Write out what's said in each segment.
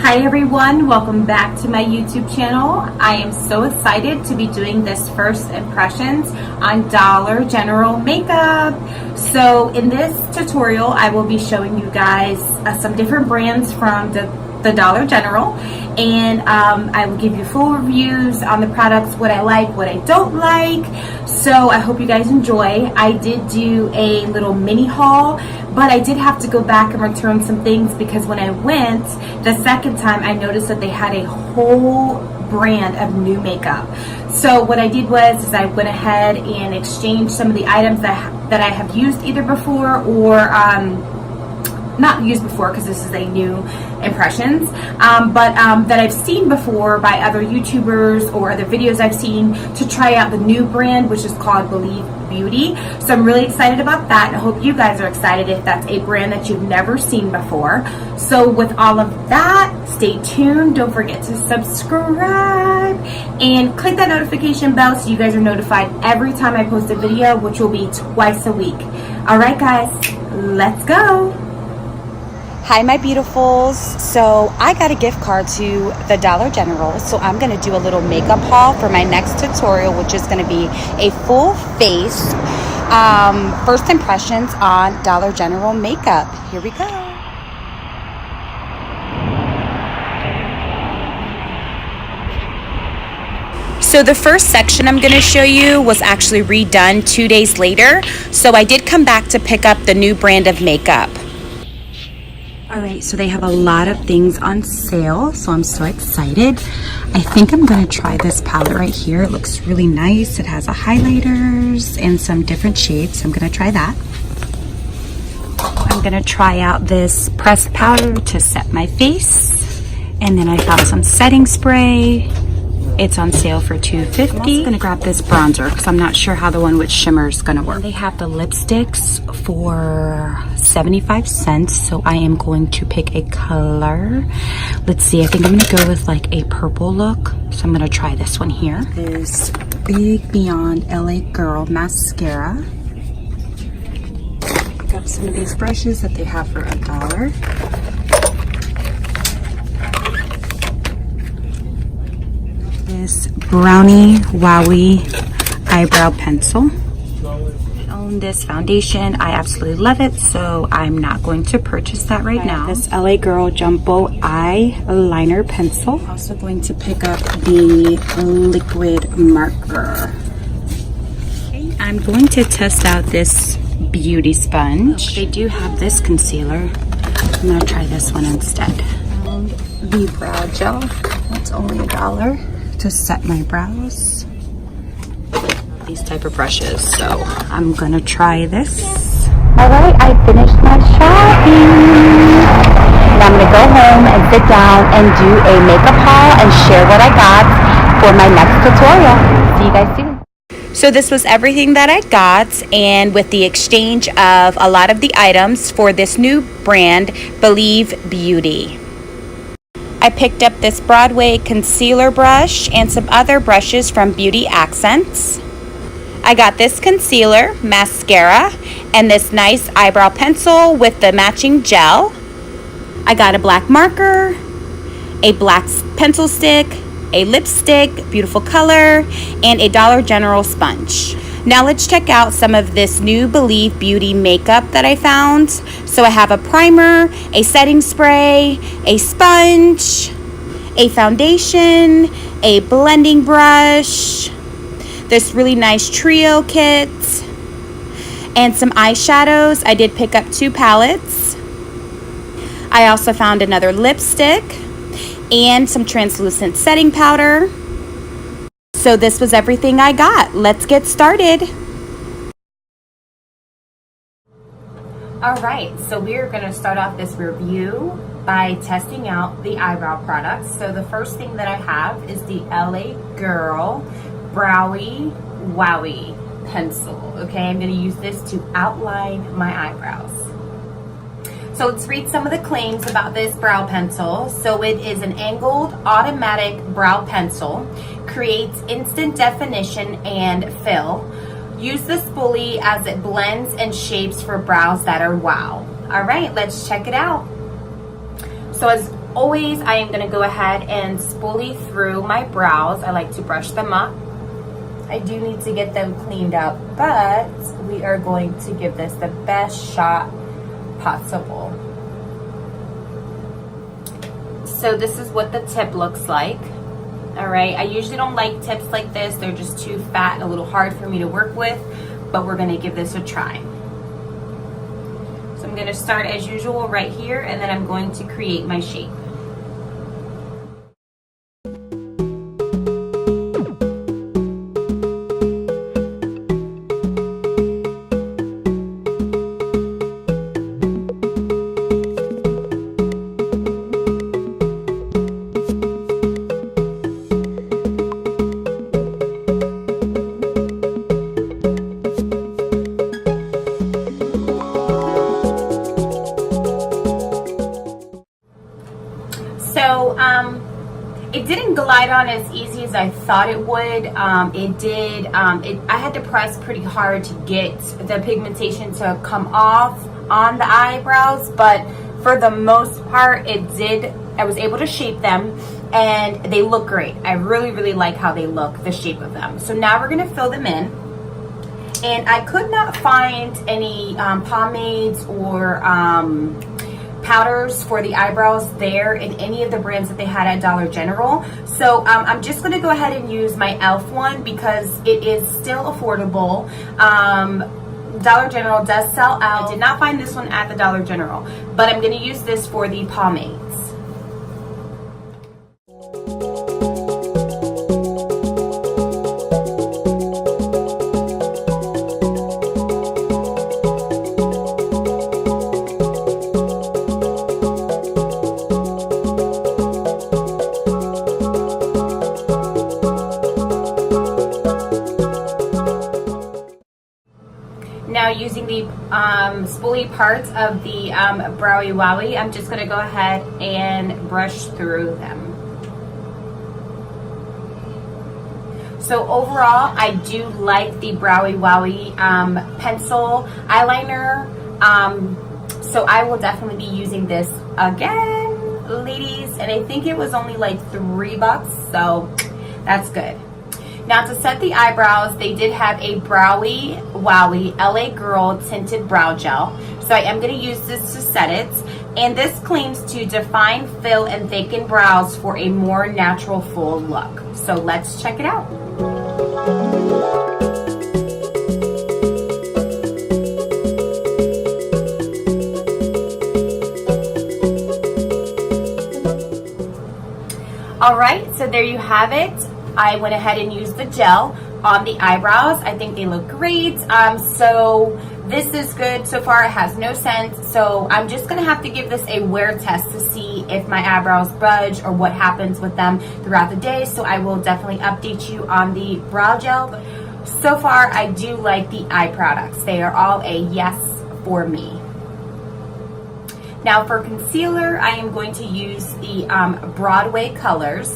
Hi everyone, welcome back to my YouTube channel. I am so excited to be doing this first impressions on Dollar General makeup. So in this tutorial, I will be showing you guys some different brands from the Dollar General, and I will give you full reviews on the products, what I like, what I don't like. So I hope you guys enjoy. I did do a little mini haul, but I did have to go back and return some things because when I went the second time, I noticed that they had a whole brand of new makeup. So what I did was I went ahead and exchanged some of the items that I have used either before or not used before, because this is a new impressions, but that I've seen before by other YouTubers or other videos I've seen to try out the new brand, which is called Believe Beauty. So I'm really excited about that, and I hope you guys are excited if that's a brand that you've never seen before. So with all of that, stay tuned. Don't forget to subscribe and click that notification bell so you guys are notified every time I post a video, which will be twice a week. All right guys, let's go. Hi my beautifuls. So I got a gift card to the Dollar General, so I'm going to do a little makeup haul for my next tutorial, which is going to be a full face first impressions on Dollar General makeup. Here we go. So the first section I'm going to show you was actually redone 2 days later, so I did come back to pick up the new brand of makeup. Alright, so they have a lot of things on sale, so I'm so excited. I think I'm going to try this palette right here. It looks really nice. It has a highlighters and some different shades, so I'm going to try that. I'm going to try out this pressed powder to set my face. And then I found some setting spray. It's on sale for $2.50. I'm also going to grab this bronzer because I'm not sure how the one with shimmer is going to work. They have the lipsticks for 75 cents, so I am going to pick a color. Let's see, I think I'm going to go with like a purple look, so I'm going to try this one here. This Big Beyond LA Girl mascara. Got some of these brushes that they have for $1. This Brownie Wowie eyebrow pencil. I own this foundation. I absolutely love it, so I'm not going to purchase that right now. This LA Girl Jumbo Eyeliner pencil. Also going to pick up the liquid marker. Okay, I'm going to test out this beauty sponge. They do have this concealer. I'm going to try this one instead. And the brow gel. That's only $1. To set my brows. These type of brushes, so I'm gonna try this. All right, I finished my shopping. And I'm gonna go home and sit down and do a makeup haul and share what I got for my next tutorial. See you guys soon. So this was everything that I got, and with the exchange of a lot of the items for this new brand, Believe Beauty. I picked up this Broadway concealer brush and some other brushes from Beauty Accents. I got this concealer, mascara, and this nice eyebrow pencil with the matching gel. I got a black marker, a black pencil stick, a lipstick, beautiful color, and a Dollar General sponge. Now let's check out some of this new Believe Beauty makeup that I found. So I have a primer, a setting spray, a sponge, a foundation, a blending brush, this really nice trio kit, and some eyeshadows. I did pick up 2 palettes. I also found another lipstick and some translucent setting powder. So this was everything I got. Let's get started. All right, so we're gonna start off this review by testing out the eyebrow products. So the first thing that I have is the LA Girl Browy Wowie pencil. Okay, I'm gonna use this to outline my eyebrows. So let's read some of the claims about this brow pencil. So it is an angled automatic brow pencil, creates instant definition and fill. Use the spoolie as it blends and shapes for brows that are wow. All right, let's check it out. So as always, I am going to go ahead and spoolie through my brows. I like to brush them up. I do need to get them cleaned up, but we are going to give this the best shot possible. So this is what the tip looks like. All right, I usually don't like tips like this. They're just too fat and a little hard for me to work with, but we're gonna give this a try. So I'm gonna start as usual right here, and then I'm going to create my shape. So it didn't glide on as easy as I thought it would. It did. I had to press pretty hard to get the pigmentation to come off on the eyebrows, but for the most part, it did. I was able to shape them, and they look great. I really, really like how they look, the shape of them. So now we're gonna fill them in. And I could not find any pomades or powders for the eyebrows there in any of the brands that they had at Dollar General. So I'm just going to go ahead and use my e.l.f. one because it is still affordable. Dollar General does sell out. I did not find this one at the Dollar General, but I'm going to use this for the pomades. Now using the spoolie parts of the Browy Wowie, I'm just going to go ahead and brush through them. So overall, I do like the Browy Wowie pencil eyeliner. So I will definitely be using this again, ladies. And I think it was only like $3, so that's good. Now to set the eyebrows, they did have a Browy Wowie LA Girl Tinted Brow Gel. So I am going to use this to set it. And this claims to define, fill, and thicken brows for a more natural full look. So let's check it out. All right, so there you have it. I went ahead and used the gel on the eyebrows. I think they look great. So this is good so far. It has no scent. So I'm just going to have to give this a wear test to see if my eyebrows budge or what happens with them throughout the day. So I will definitely update you on the brow gel. So far, I do like the eye products. They are all a yes for me. Now for concealer, I am going to use the Broadway Colors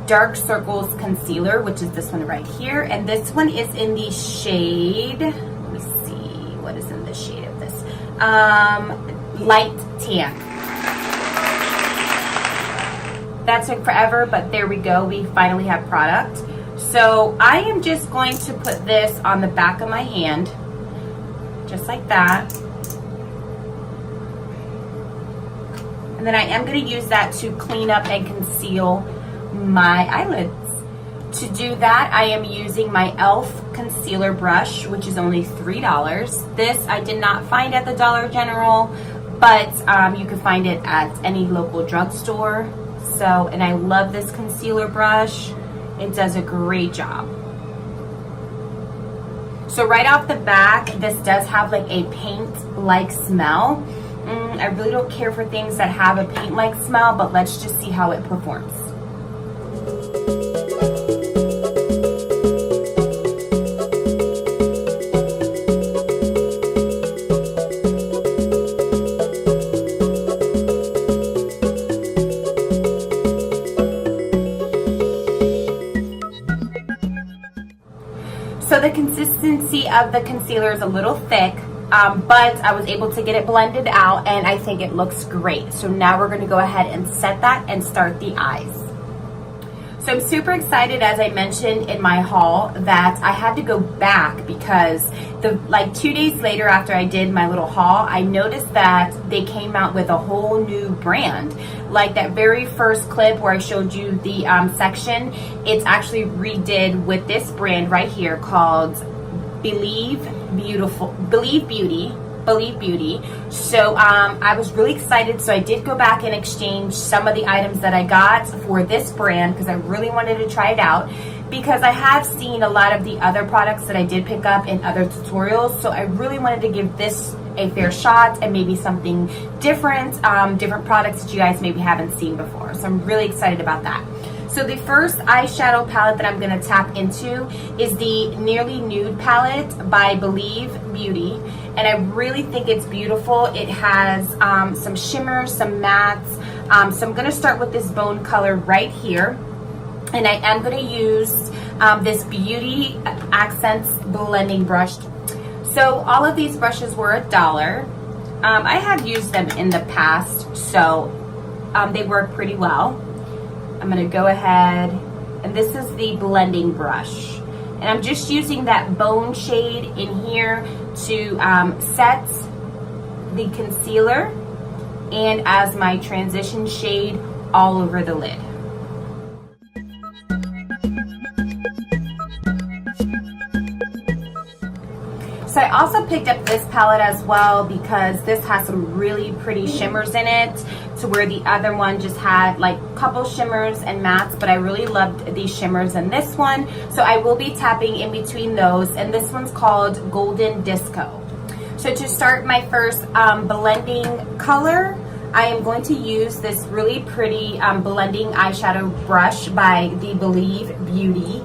Dark Circles Concealer, which is this one right here. And this one is in the shade, let me see, what is in the shade of this? Light Tan. That took forever, but there we go. We finally have product. So I am just going to put this on the back of my hand, just like that. And then I am going to use that to clean up and conceal my eyelids. To do that, I am using my e.l.f. concealer brush, which is only $3. This I did not find at the Dollar General, but you can find it at any local drugstore. So, and I love this concealer brush. It does a great job. So right off the back, this does have like a paint-like smell. I really don't care for things that have a paint-like smell, but let's just see how it performs. So the consistency of the concealer is a little thick. but I was able to get it blended out and I think it looks great. So now we're going to go ahead and set that and start the eyes. So I'm super excited, as I mentioned in my haul, that I had to go back because like 2 days later after I did my little haul, I noticed that they came out with a whole new brand. Like that very first clip where I showed you the section, it's actually redid with this brand right here called Believe Beauty. So I was really excited, so I did go back and exchange some of the items that I got for this brand because I really wanted to try it out, because I have seen a lot of the other products that I did pick up in other tutorials, so I really wanted to give this a fair shot and maybe something different, different products that you guys maybe haven't seen before. So I'm really excited about that. So the first eyeshadow palette that I'm going to tap into is the Nearly Nude palette by Believe Beauty. And I really think it's beautiful. It has some shimmers, some mattes. So I'm going to start with this bone color right here. And I am going to use this Beauty Accents blending brush. So all of these brushes were $1. I have used them in the past, so they work pretty well. I'm going to go ahead, and this is the blending brush. And I'm just using that bone shade in here to set the concealer and as my transition shade all over the lid. So I also picked up this palette as well because this has some really pretty shimmers in it, to where the other one just had like a couple shimmers and mattes, but I really loved these shimmers in this one. So I will be tapping in between those, and this one's called Golden Disco. So to start my first blending color, I am going to use this really pretty blending eyeshadow brush by the Believe Beauty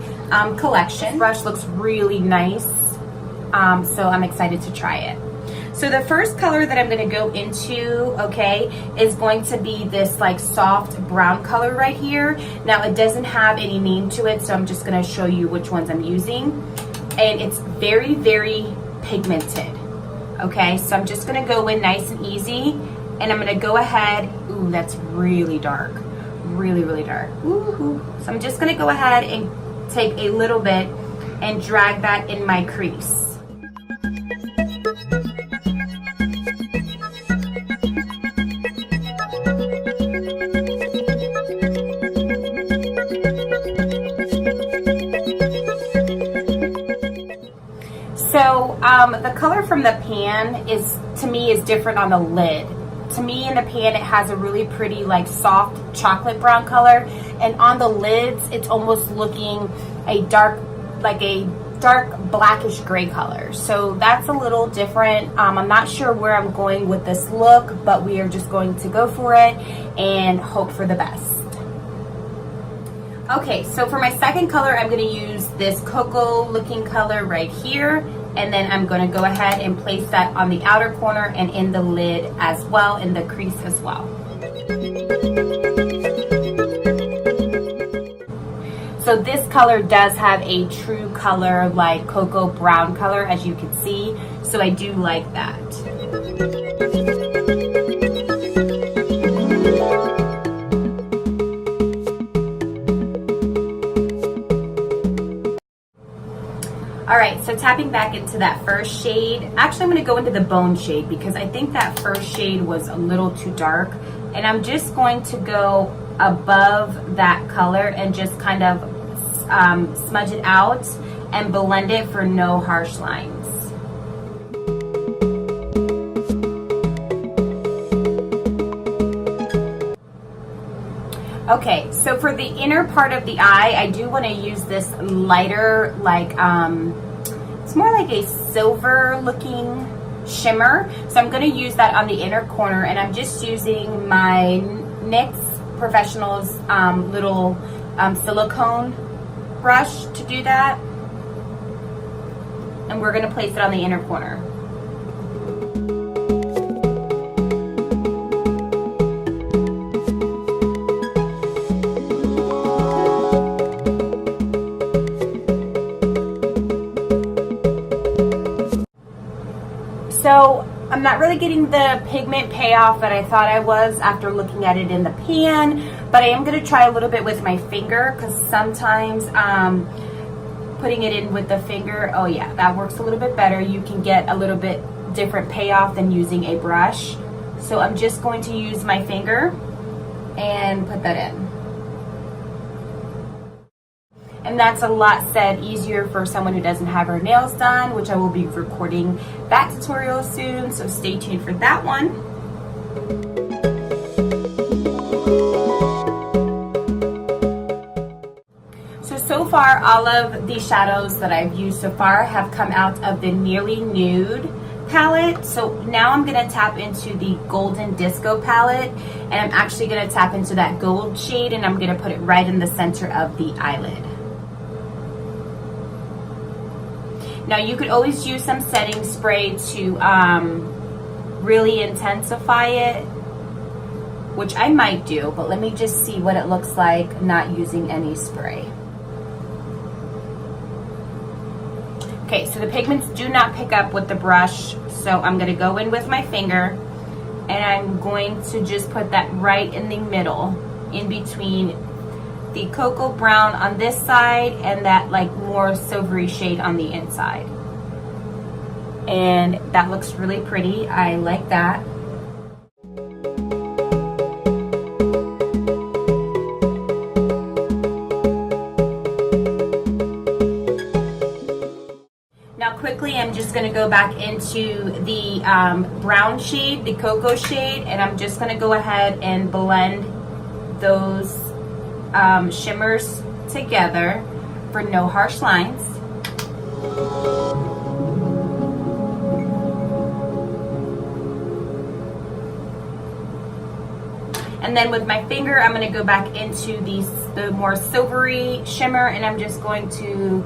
collection. This brush looks really nice. So I'm excited to try it. So the first color that I'm going to go into, okay, is going to be this like soft brown color right here. Now it doesn't have any name to it, so I'm just going to show you which ones I'm using. And it's very, very pigmented. Okay, so I'm just going to go in nice and easy. And I'm going to go ahead, ooh, that's really dark. Really, really dark. Ooh. So I'm just going to go ahead and take a little bit and drag that in my crease. So the color from the pan is, to me, is different on the lid. To me, in the pan, it has a really pretty like soft chocolate brown color, and on the lids, it's almost looking a dark blackish gray color. So that's a little different. I'm not sure where I'm going with this look, but we are just going to go for it and hope for the best. Okay, so for my second color, I'm going to use this cocoa looking color right here, and then I'm going to go ahead and place that on the outer corner and in the lid as well, in the crease as well. So this color does have a true color like cocoa brown color, as you can see, so I do like that. Alright, so tapping back into that first shade, actually I'm going to go into the bone shade because I think that first shade was a little too dark, and I'm just going to go above that color and just kind of smudge it out and blend it for no harsh lines. Okay, so for the inner part of the eye, I do want to use this lighter, like, it's more like a silver looking shimmer. So I'm going to use that on the inner corner, and I'm just using my NYX Professional's little silicone brush to do that. And we're going to place it on the inner corner. So really getting the pigment payoff that I thought I was after looking at it in the pan, but I am going to try a little bit with my finger, because sometimes putting it in with the finger, oh yeah, that works a little bit better. You can get a little bit different payoff than using a brush. So I'm just going to use my finger and put that in. And that's a lot said easier for someone who doesn't have her nails done, which I will be recording that tutorial soon, so stay tuned for that one. So far, all of the shadows that I've used so far have come out of the Nearly Nude palette. So now I'm going to tap into the Golden Disco palette, and I'm actually going to tap into that gold shade, and I'm going to put it right in the center of the eyelid. Now you could always use some setting spray to really intensify it, which I might do, but let me just see what it looks like not using any spray. Okay, so the pigments do not pick up with the brush, so I'm going to go in with my finger, and I'm going to just put that right in the middle, in between the cocoa brown on this side and that like more silvery shade on the inside. And that looks really pretty. I like that. Quickly, I'm just going to go back into the brown shade, the cocoa shade, and I'm just going to go ahead and blend those shimmers together for no harsh lines. And then with my finger, I'm going to go back into the more silvery shimmer, and I'm just going to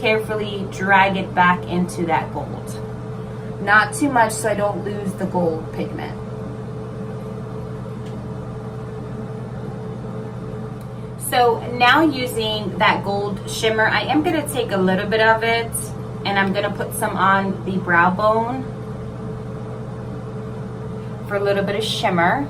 carefully drag it back into that gold. Not too much so I don't lose the gold pigment. So now using that gold shimmer, I am going to take a little bit of it and I'm going to put some on the brow bone for a little bit of shimmer.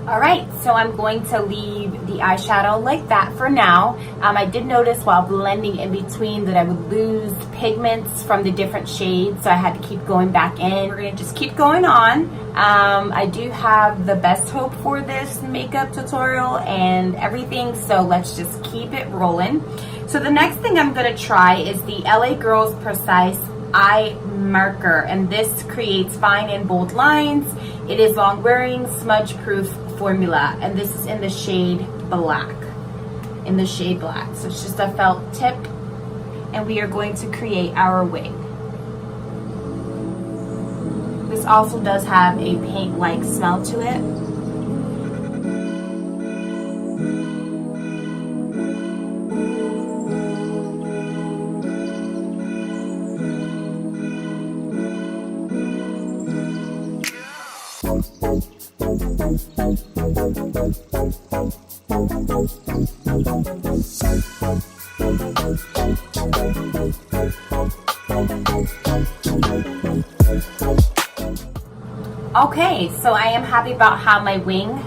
Alright, so I'm going to leave the eyeshadow like that for now. I did notice while blending in between that I would lose pigments from the different shades, so I had to keep going back in. We're going to just keep going on. I do have the best hope for this makeup tutorial and everything, so let's just keep it rolling. So the next thing I'm going to try is the LA Girls Precise Eye Marker, and this creates fine and bold lines. It is long wearing, smudge proof formula, and this is in the shade black. So it's just a felt tip, and we are going to create our wing. This also does have a paint-like smell to it. Okay, so I am happy about how my wings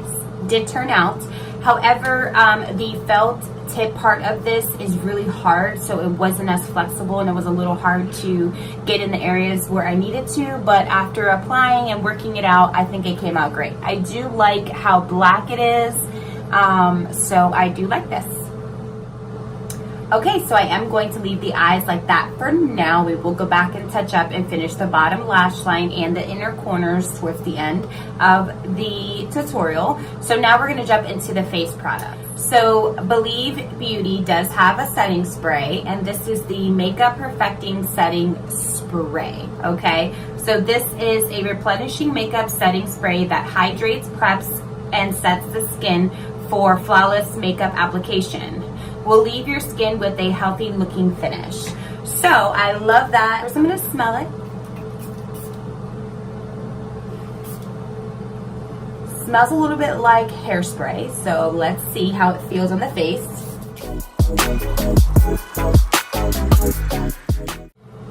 did turn out. However, the felt tip part of this is really hard, so it wasn't as flexible and it was a little hard to get in the areas where I needed to, but after applying and working it out, I think it came out great. I do like how black it is, so I do like this. Okay, so I am going to leave the eyes like that for now. We will go back and touch up and finish the bottom lash line and the inner corners towards the end of the tutorial. So now we're going to jump into the face product. So Believe Beauty does have a setting spray, and this is the Makeup Perfecting Setting Spray, okay? So this is a replenishing makeup setting spray that hydrates, preps, and sets the skin for flawless makeup application. Will leave your skin with a healthy looking finish. So I love that. First I'm going to smell it. Smells a little bit like hairspray, so let's see how it feels on the face.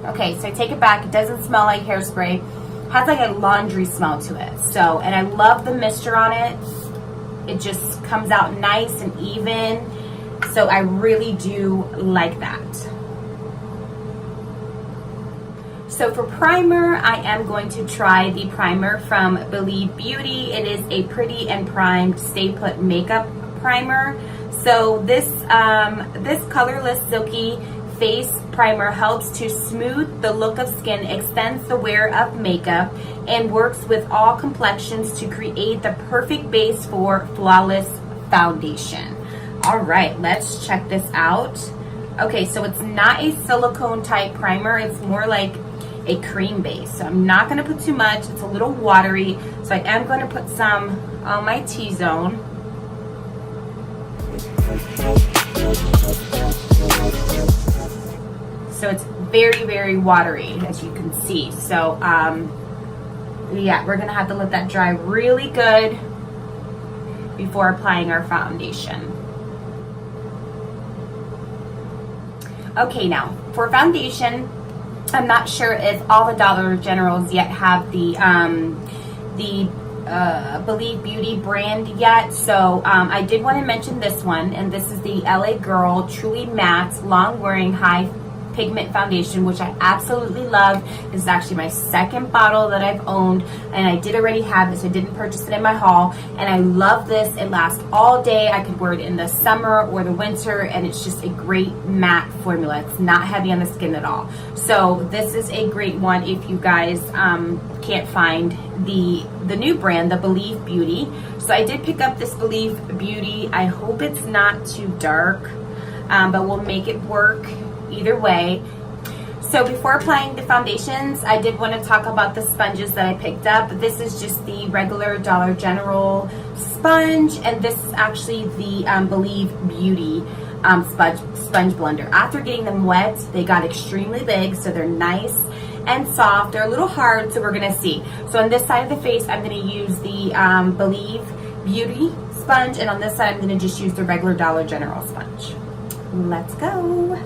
Okay, so I take it back. It doesn't smell like hairspray. It has like a laundry smell to it. So, and I love the mixture on it. It just comes out nice and even. So I really do like that. So for primer, I am going to try the primer from Believe Beauty. It is a Pretty and Primed Stay Put Makeup Primer. So this colorless silky face primer helps to smooth the look of skin, extends the wear of makeup, and works with all complexions to create the perfect base for flawless foundation. All right, let's check this out. Okay, so it's not a silicone type primer. It's more like a cream base. So I'm not gonna put too much. It's a little watery. So I am gonna put some on my T-zone. So it's very, very watery, as you can see. So yeah, we're gonna have to let that dry really good before applying our foundation. Okay, now for foundation, I'm not sure if all the Dollar Generals yet have the Believe Beauty brand yet. So I did want to mention this one, and this is the LA Girl Truly Matte Long Wearing High Pigment Foundation, which I absolutely love. This is actually my second bottle that I've owned, and I did already have this. I didn't purchase it in my haul, and I love this. It lasts all day. I could wear it in the summer or the winter, and it's just a great matte formula. It's not heavy on the skin at all. So this is a great one if you guys can't find the new brand, the Believe Beauty. So I did pick up this Believe Beauty. I hope it's not too dark, but we'll make it work either way. So before applying the foundations, I did want to talk about the sponges that I picked up. This is just the regular Dollar General sponge, and this is actually the Believe Beauty sponge blender. After getting them wet, they got extremely big, so they're nice and soft. They're a little hard, so we're gonna see. So on this side of the face, I'm gonna use the Believe Beauty sponge, and on this side, I'm gonna just use the regular Dollar General sponge. Let's go.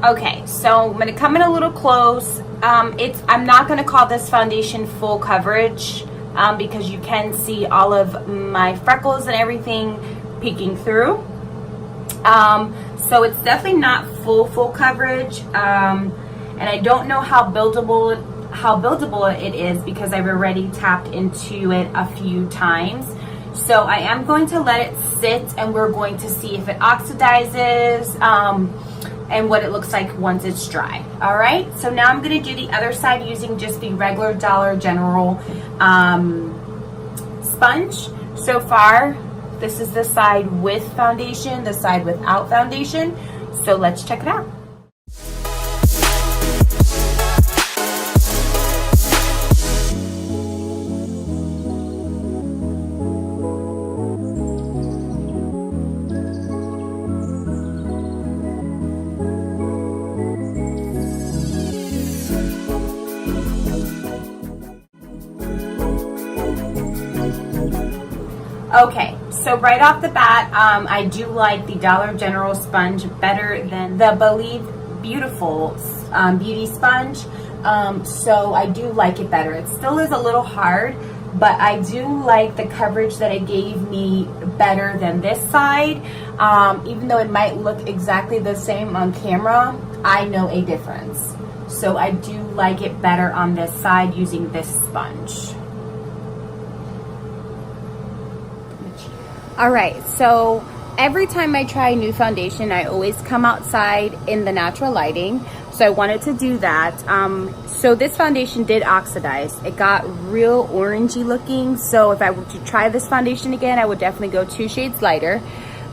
Okay, so I'm gonna come in a little close. I'm not gonna call this foundation full coverage because you can see all of my freckles and everything peeking through. So it's definitely not full coverage, and I don't know how buildable it is because I've already tapped into it a few times. So I am going to let it sit, and we're going to see if it oxidizes and what it looks like once it's dry. All right, so now I'm going to do the other side using just the regular Dollar General sponge. So far, this is the side with foundation, the side without foundation. So let's check it out. Okay, so right off the bat, I do like the Dollar General sponge better than the Believe Beautiful Beauty sponge. So I do like it better. It still is a little hard, but I do like the coverage that it gave me better than this side. Even though it might look exactly the same on camera, I know a difference. So I do like it better on this side using this sponge. All right, so every time I try a new foundation, I always come outside in the natural lighting. So I wanted to do that. So this foundation did oxidize. It got real orangey looking. So if I were to try this foundation again, I would definitely go 2 shades lighter.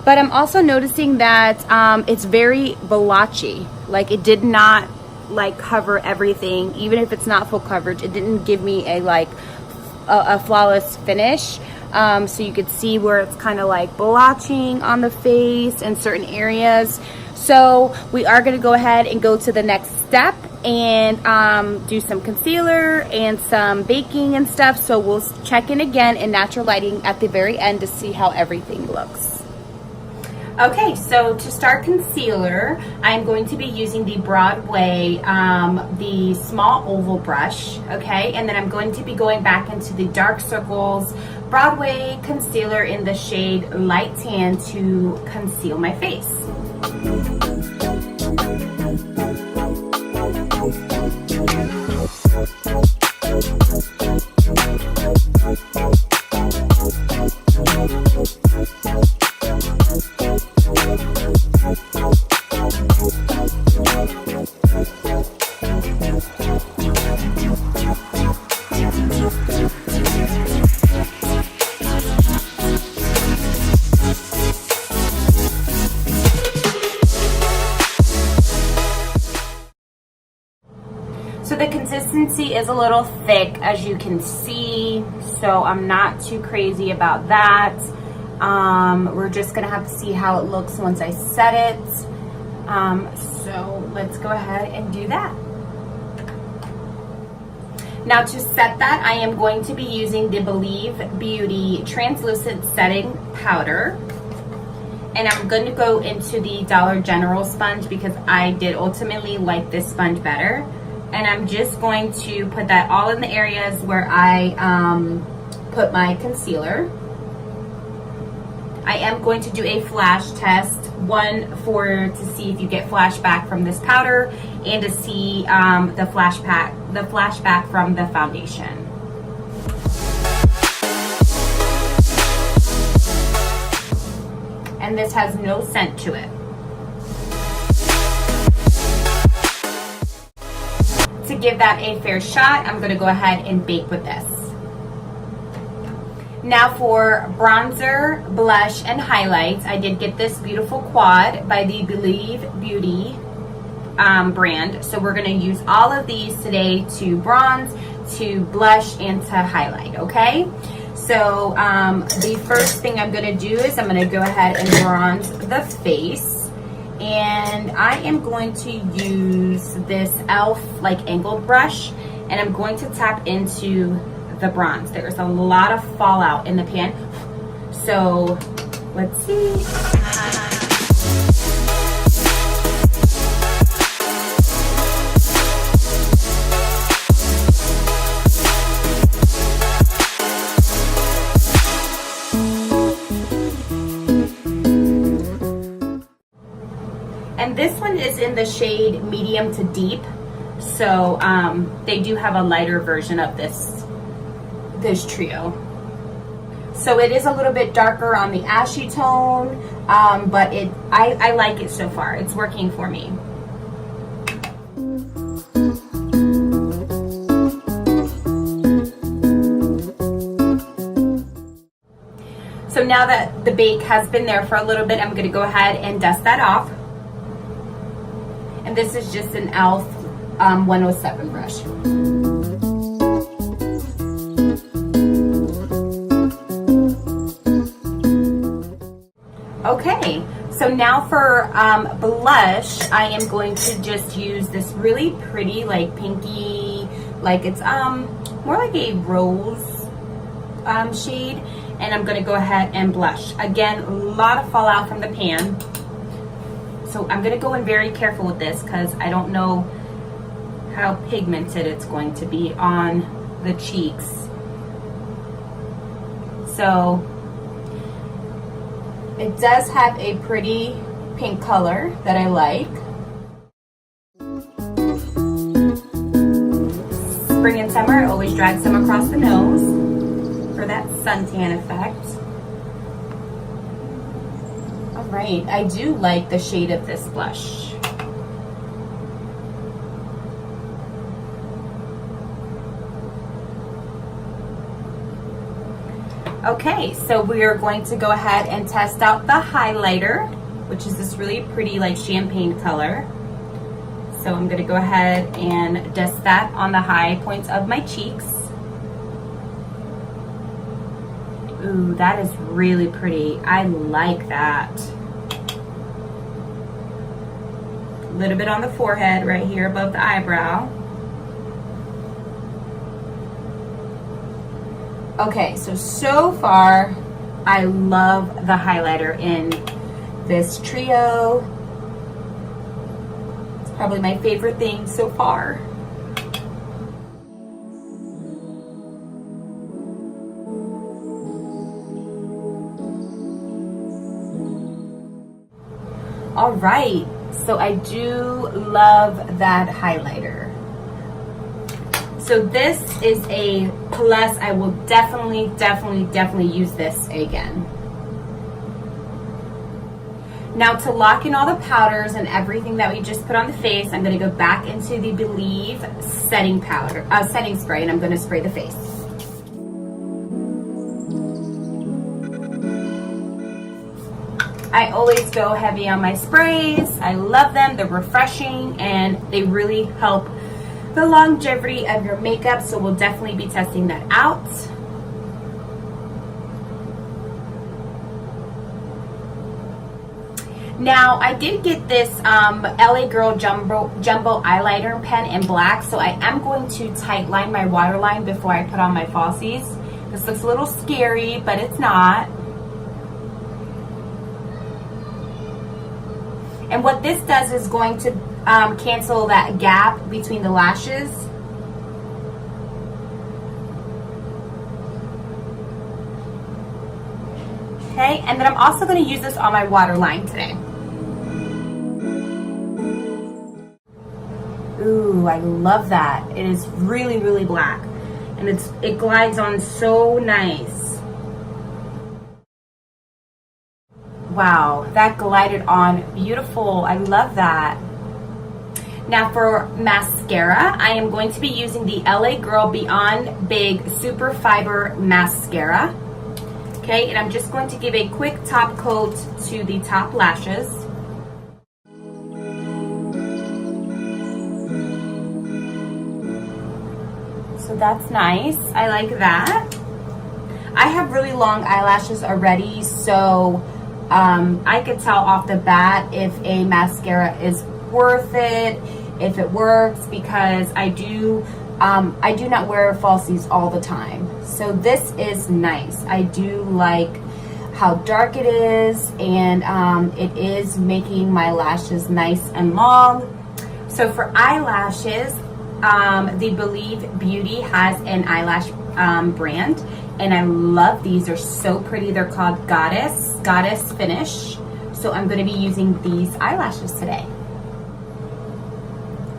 But I'm also noticing that it's very blotchy. Like it did not like cover everything, even if it's not full coverage. It didn't give me a flawless finish. So you could see where it's kind of like blotching on the face in certain areas. So we are going to go ahead and go to the next step and do some concealer and some baking and stuff. So we'll check in again in natural lighting at the very end to see how everything looks. Okay, so to start concealer, I'm going to be using the Broadway, the small oval brush, okay? And then I'm going to be going back into the Dark Circles Broadway concealer in the shade Light Tan to conceal my face. So the consistency is a little thick, as you can see, so I'm not too crazy about that. We're just gonna have to see how it looks once I set it. So let's go ahead and do that. Now to set that, I am going to be using the Believe Beauty Translucent Setting Powder. And I'm going to go into the Dollar General sponge because I did ultimately like this sponge better. And I'm just going to put that all in the areas where I put my concealer. I am going to do a flash test, one to see if you get flashback from this powder, and to see the flashback from the foundation. And this has no scent to it. To give that a fair shot, I'm going to go ahead and bake with this. Now for bronzer, blush, and highlights, I did get this beautiful quad by the Believe Beauty brand. So we're going to use all of these today to bronze, to blush, and to highlight, okay? So the first thing I'm going to do is I'm going to go ahead and bronze the face. And I am going to use this e.l.f. like angled brush, and I'm going to tap into the bronze. There's a lot of fallout in the pan, so let's see. And this one is in the shade medium to deep, so they do have a lighter version of this trio. So it is a little bit darker on the ashy tone, but I like it so far. It's working for me. So now that the bake has been there for a little bit, I'm going to go ahead and dust that off. And this is just an e.l.f. 107 brush. Okay, so now for blush, I am going to just use this really pretty, like pinky, like it's more like a rose shade, and I'm going to go ahead and blush. Again, a lot of fallout from the pan. So I'm going to go in very careful with this because I don't know how pigmented it's going to be on the cheeks. So it does have a pretty pink color that I like. Spring and summer, always drag some across the nose for that suntan effect. Right, I do like the shade of this blush. Okay, so we are going to go ahead and test out the highlighter, which is this really pretty like champagne color. So I'm gonna go ahead and dust that on the high points of my cheeks. Ooh, that is really pretty. I like that. A little bit on the forehead right here above the eyebrow. Okay, so far I love the highlighter in this trio. It's probably my favorite thing so far. All right, so I do love that highlighter. So this is a plus. I will definitely use this again. Now to lock in all the powders and everything that we just put on the face, I'm going to go back into the Believe setting powder, setting spray, and I'm going to spray the face. I always go heavy on my sprays. I love them. They're refreshing and they really help the longevity of your makeup, so we'll definitely be testing that out. Now I did get this LA Girl Jumbo eyeliner pen in black, so I am going to tight line my waterline before I put on my falsies. This looks a little scary, but it's not. And what this does is going to cancel that gap between the lashes. Okay, and then I'm also going to use this on my waterline today. Ooh, I love that. It is really black, and it glides on so nice. Wow, that glided on beautiful. I love that. Now for mascara, I am going to be using the LA Girl Beyond Big Super Fiber Mascara. Okay, and I'm just going to give a quick top coat to the top lashes. So that's nice. I like that. I have really long eyelashes already, so I could tell off the bat if a mascara is worth it, if it works, because I do not wear falsies all the time. So this is nice. I do like how dark it is, and it is making my lashes nice and long. So for eyelashes, the Believe Beauty has an eyelash brand, and I love these. They're so pretty. They're called Goddess Finish. So I'm going to be using these eyelashes today.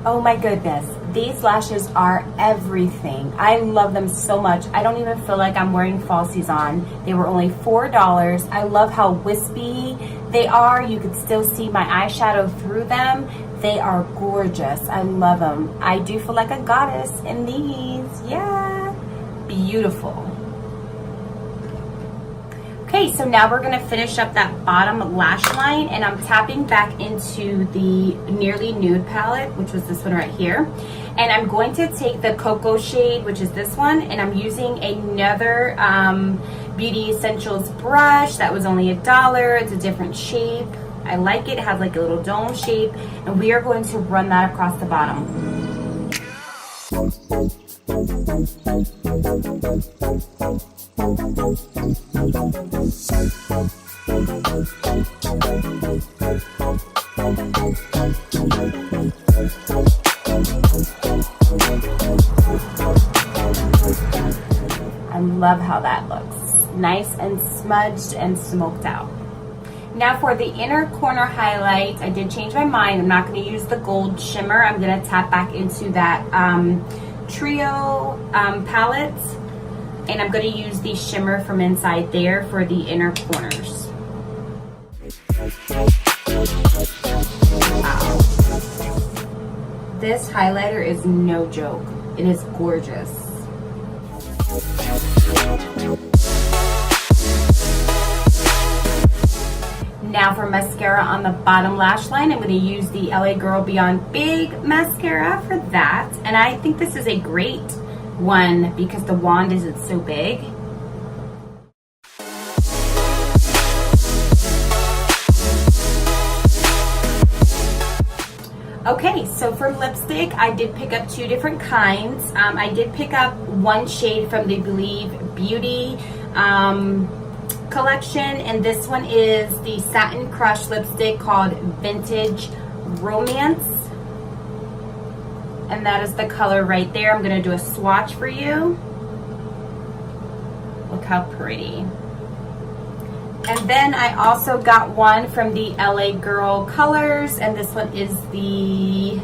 Oh my goodness, these lashes are everything. I love them so much. I don't even feel like I'm wearing falsies on. They were only $4. I love how wispy they are. You can still see my eyeshadow through them. They are gorgeous. I love them. I do feel like a goddess in these. Yeah, beautiful. Okay, so now we're gonna finish up that bottom lash line, and I'm tapping back into the Nearly Nude palette, which was this one right here. And I'm going to take the cocoa shade, which is this one, and I'm using another Beauty Essentials brush that was only $1. It's a different shape. I like it. It has like a little dome shape, and we are going to run that across the bottom. I love how that looks. Nice and smudged and smoked out. Now for the inner corner highlight, I did change my mind. I'm not going to use the gold shimmer. I'm going to tap back into that trio palette, and I'm going to use the shimmer from inside there for the inner corners. Wow. This highlighter is no joke. It is gorgeous. Now for mascara on the bottom lash line, I'm going to use the LA Girl Beyond Big Mascara for that. And I think this is a great one because the wand isn't so big. Okay, so for lipstick, I did pick up two different kinds. I did pick up one shade from the Believe Beauty collection, and this one is the Satin Crush lipstick called Vintage Romance. And that is the color right there. I'm going to do a swatch for you. Look how pretty. And then I also got one from the LA Girl Colors, and this one is the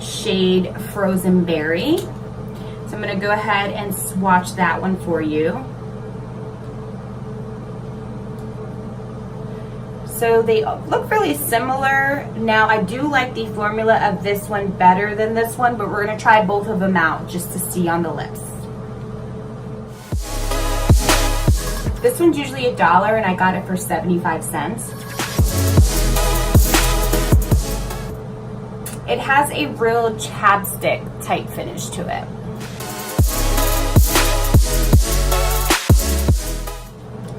shade Frozen Berry. So I'm going to go ahead and swatch that one for you. So they look really similar. Now I do like the formula of this one better than this one, but we're going to try both of them out just to see on the lips. This one's usually $1 and I got it for 75 cents. It has a real chapstick type finish to it.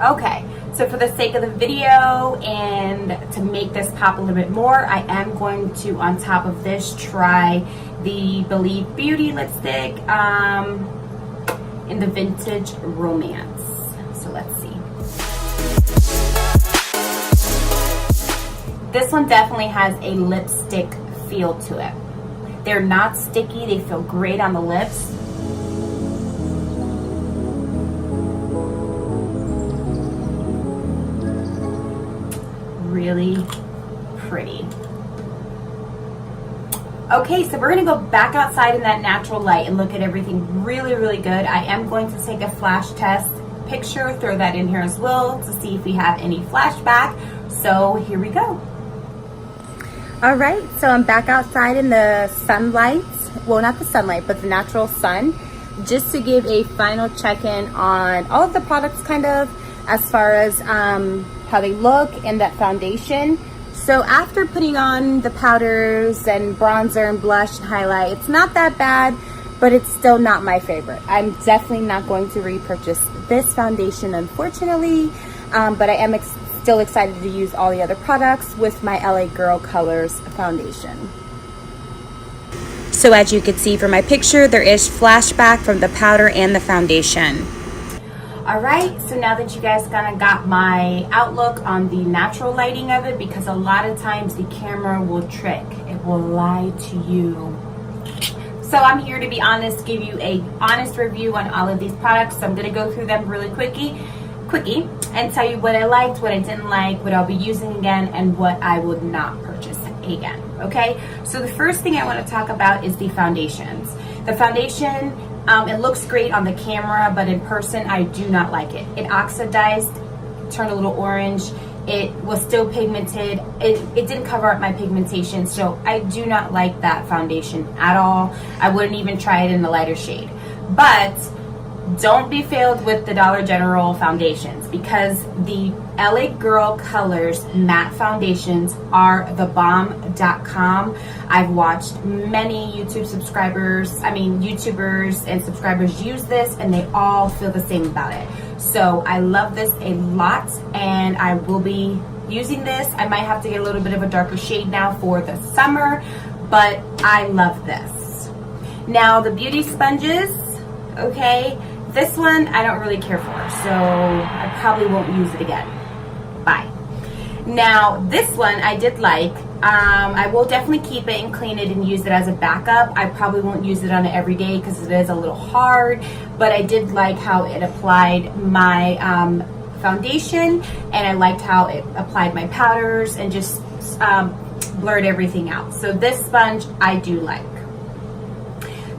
Okay, so for the sake of the video and to make this pop a little bit more, I am going to, on top of this, try the Believe Beauty lipstick in the Vintage Romance. So let's see. This one definitely has a lipstick feel to it. They're not sticky, they feel great on the lips. Really pretty. Okay, so we're gonna go back outside in that natural light and look at everything really, really good. I am going to take a flash test picture, throw that in here as well to see if we have any flashback. So here we go. All right, so I'm back outside in the sunlight. Well, not the sunlight, but the natural sun, just to give a final check-in on all of the products, kind of, as far as how they look and that foundation. So after putting on the powders and bronzer and blush and highlight, it's not that bad, but it's still not my favorite. I'm definitely not going to repurchase this foundation, unfortunately, but I am still excited to use all the other products with my LA Girl Colors foundation. So as you can see from my picture, there is flashback from the powder and the foundation. All right, so now that you guys kind of got my outlook on the natural lighting of it, because a lot of times the camera will trick, it will lie to you. So I'm here to be honest, give you a honest review on all of these products. So I'm gonna go through them really quickie, and tell you what I liked, what I didn't like, what I'll be using again, and what I would not purchase again, okay? So the first thing I wanna talk about is the foundations. The foundation, it looks great on the camera, but in person, I do not like it. It oxidized, turned a little orange. It was still pigmented. It didn't cover up my pigmentation, so I do not like that foundation at all. I wouldn't even try it in the lighter shade. But don't be failed with the Dollar General foundations, because the LA Girl Colors matte foundations are thebomb.com. I've watched many YouTubers and subscribers use this, and they all feel the same about it. So I love this a lot, and I will be using this. I might have to get a little bit of a darker shade now for the summer, but I love this. Now the beauty sponges, okay, this one I don't really care for, so I probably won't use it again. Bye. Now this one I did like. I will definitely keep it and clean it and use it as a backup. I probably won't use it on it every day because it is a little hard, but I did like how it applied my foundation, and I liked how it applied my powders and just blurred everything out. So this sponge I do like.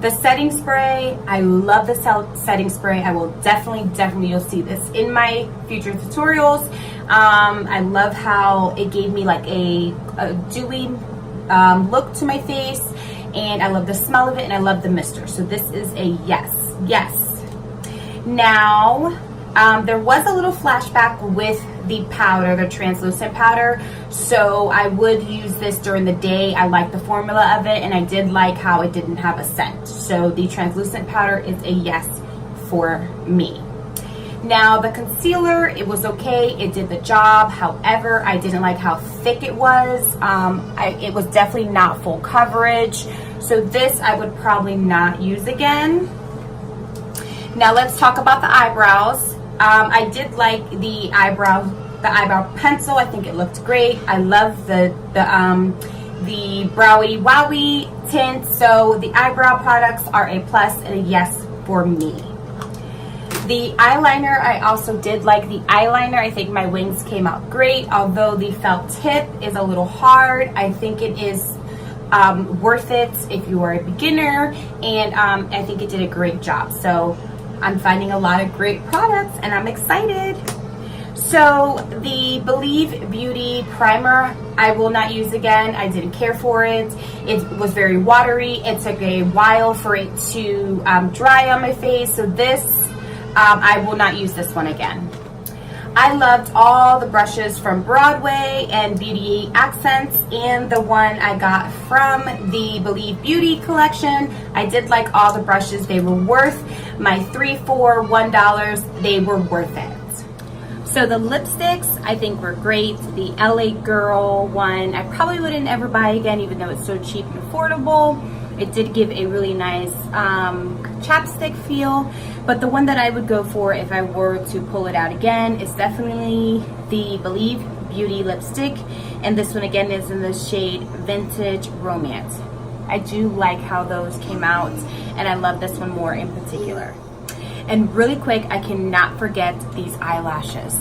The setting spray, I love the setting spray. I will definitely, you'll see this in my future tutorials. I love how it gave me like a dewy look to my face, and I love the smell of it, and I love the mister. So this is a yes. Now, there was a little flashback with the powder, the translucent powder. So I would use this during the day. I like the formula of it, and I did like how it didn't have a scent. So the translucent powder is a yes for me. Now the concealer, it was okay, it did the job. However, I didn't like how thick it was. It was definitely not full coverage. So this I would probably not use again. Now let's talk about the eyebrows. I did like the eyebrow pencil. I think it looked great. I love the browy wowie tint. So the eyebrow products are a plus and a yes for me. The eyeliner, I also did like the eyeliner. I think my wings came out great, although the felt tip is a little hard. I think it is worth it if you are a beginner, and I think it did a great job. So I'm finding a lot of great products, and I'm excited. So the Believe Beauty primer, I will not use again. I didn't care for it. It was very watery. It took a while for it to dry on my face. So this, I will not use this one again. I loved all the brushes from Broadway and Beauty Accents, and the one I got from the Believe Beauty collection. I did like all the brushes. They were worth my $3, $4, $1. They were worth it. So the lipsticks I think were great. The LA Girl one I probably wouldn't ever buy again, even though it's so cheap and affordable. It did give a really nice chapstick feel, but the one that I would go for if I were to pull it out again is definitely the Believe Beauty lipstick, and this one again is in the shade Vintage Romance. I do like how those came out, and I love this one more in particular. And really quick, I cannot forget these eyelashes.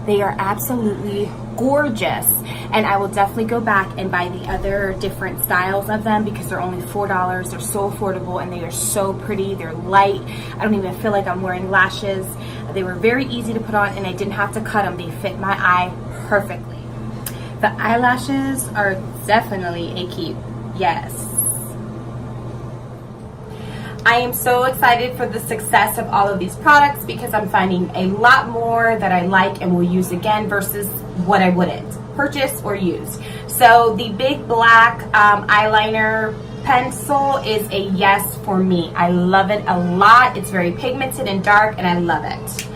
They are absolutely gorgeous, and I will definitely go back and buy the other different styles of them because they're only $4. They're so affordable, and they are so pretty. They're light. I don't even feel like I'm wearing lashes. They were very easy to put on, and I didn't have to cut them. They fit my eye perfectly. The eyelashes are definitely a keep. Yes. I am so excited for the success of all of these products because I'm finding a lot more that I like and will use again versus what I wouldn't purchase or use. So the big black eyeliner pencil is a yes for me. I love it a lot. It's very pigmented and dark, and I love it.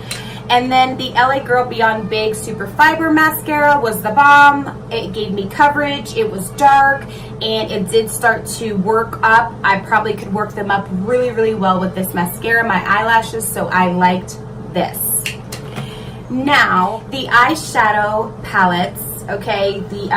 And then the LA Girl Beyond Big Super Fiber Mascara was the bomb. It gave me coverage, it was dark, and it did start to work up. I probably could work them up really, really well with this mascara, my eyelashes, so I liked this. Now, the eyeshadow palettes, okay, the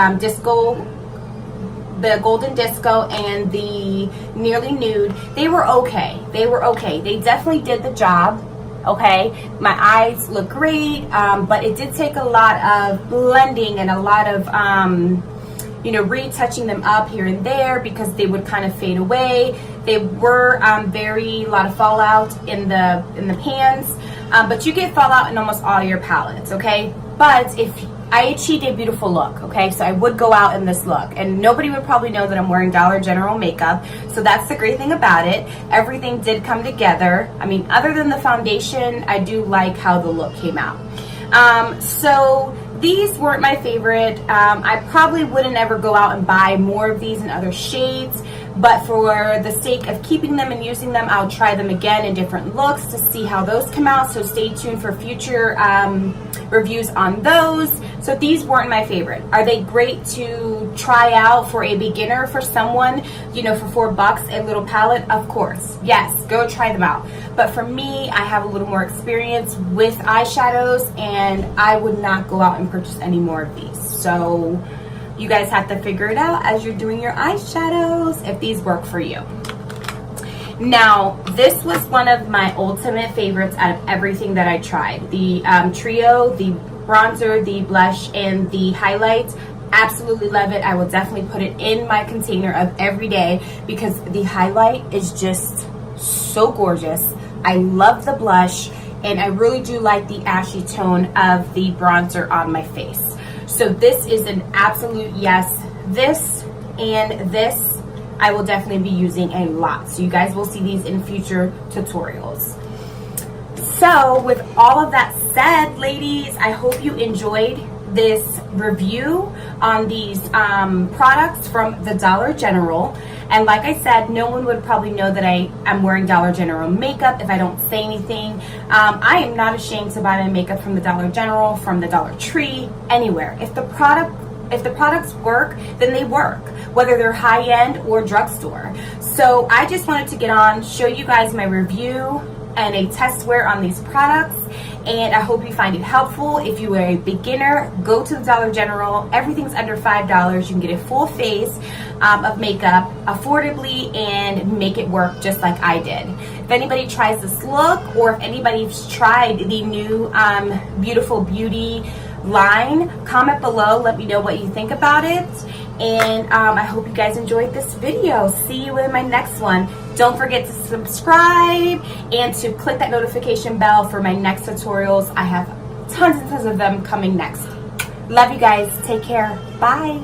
Golden Disco and the Nearly Nude, they were okay. They were okay. They definitely did the job. Okay, my eyes look great, but it did take a lot of blending and a lot of retouching them up here and there because they would kind of fade away. They were a lot of fallout in the pans, but you get fallout in almost all your palettes. Okay, but if I achieved a beautiful look, okay? So I would go out in this look, and nobody would probably know that I'm wearing Dollar General makeup, so that's the great thing about it. Everything did come together. I mean, other than the foundation, I do like how the look came out. So these weren't my favorite. I probably wouldn't ever go out and buy more of these in other shades, but for the sake of keeping them and using them, I'll try them again in different looks to see how those come out, so stay tuned for future reviews on those. So these weren't my favorite. Are they great to try out for a beginner, for someone, for $4, a little palette? Of course, yes, go try them out. But for me, I have a little more experience with eyeshadows, and I would not go out and purchase any more of these. So you guys have to figure it out as you're doing your eyeshadows if these work for you. Now, this was one of my ultimate favorites out of everything that I tried. The trio, the bronzer, the blush, and the highlight. Absolutely love it. I will definitely put it in my container of every day because the highlight is just so gorgeous. I love the blush, and I really do like the ashy tone of the bronzer on my face. So this is an absolute yes. This and this I will definitely be using a lot. So you guys will see these in future tutorials. So with all of that said, ladies, I hope you enjoyed this review on these products from the Dollar General. And like I said, no one would probably know that I am wearing Dollar General makeup if I don't say anything. I am not ashamed to buy my makeup from the Dollar General, from the Dollar Tree, anywhere. If the products work, then they work, whether they're high-end or drugstore. So I just wanted to get on, show you guys my review and a test wear on these products, and I hope you find it helpful. If you are a beginner, go to the Dollar General. Everything's under $5. You can get a full face of makeup affordably and make it work just like I did. If anybody tries this look, or if anybody's tried the new Beautiful Beauty line, comment below, let me know what you think about it. And I hope you guys enjoyed this video. See you in my next one. Don't forget to subscribe and to click that notification bell for my next tutorials. I have tons and tons of them coming next. Love you guys. Take care. Bye.